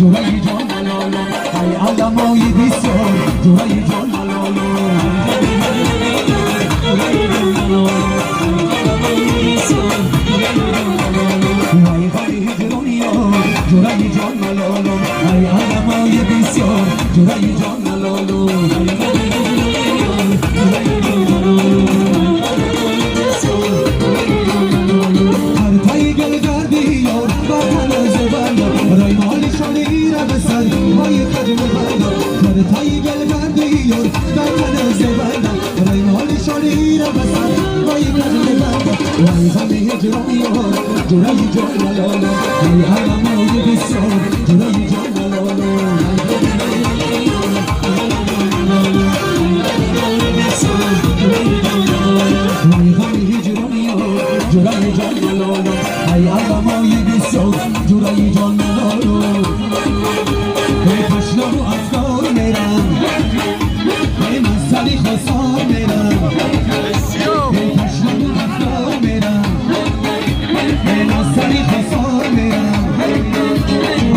جورای جان ملالو ای علمای بسیار جورای جان ملالو وای غری هجرانیا جورای جان ملالو ای علمای بسیار جورای جان ملالو جورای جان ملالو ای علمای بسیار جورای جان ملالو وای غمی هجرانیا جورای جان ملالو ای علمای بسیار جورای جان ملالو به پشنام و افکار میرم به مسئله خواستار میرم به پشنام و افکار میرم به مسئله خواستار میرم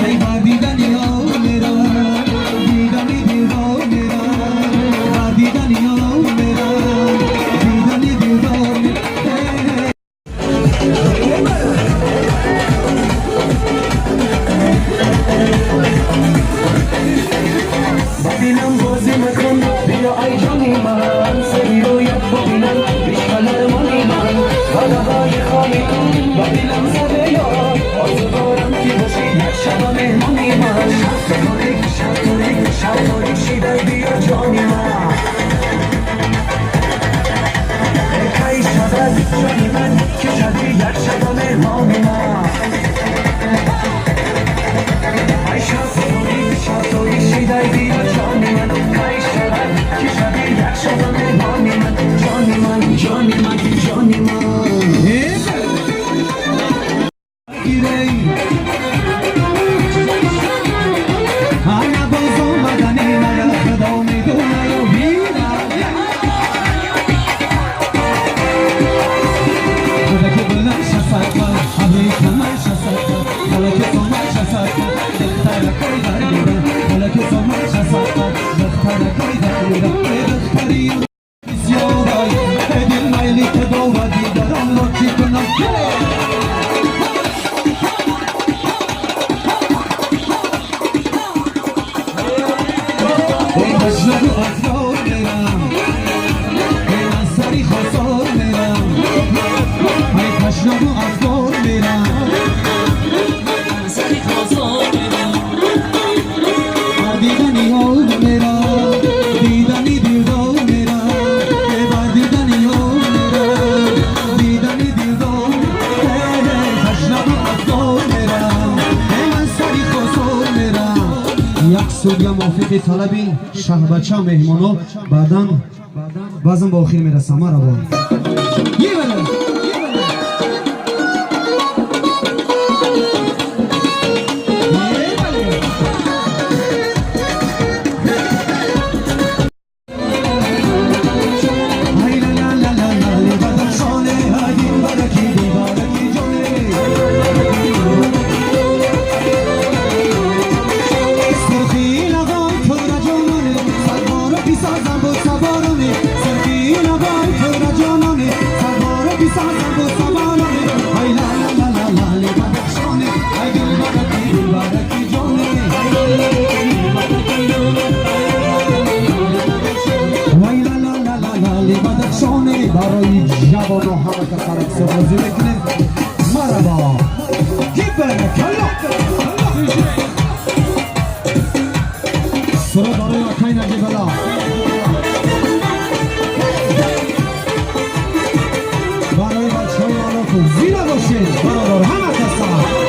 ای بر دیدنی ها میرم دیدنی دیدار میرم بر دیدنی ها میرم دیدنی دیدار میرم ببینم بازی مکن بیا ای جانی من سری رویت ببینم بیشتر مانی من غلبای خالی ببینم زده یار آرزو دارم که باشی یک شب مهمانی من شب تاریک شیده بیا جانی من ای شب جانی من که شدی یک شب مهمانی من ای شب تاریک شیده بیا جانی من ای شب که شدی یک شب مهمانی من جانی من جانی من جانی من سوگیا موافق طلبی شه بچه مهمانو بعدا بازم با آخر میرسم مرحبا برای جوان و همه که خرکسه بازی بکنیم مرحبا گیبه کلا سرا برای آکای نگی بلا برای بچه های آنها که زیره باشید برادر همه کسا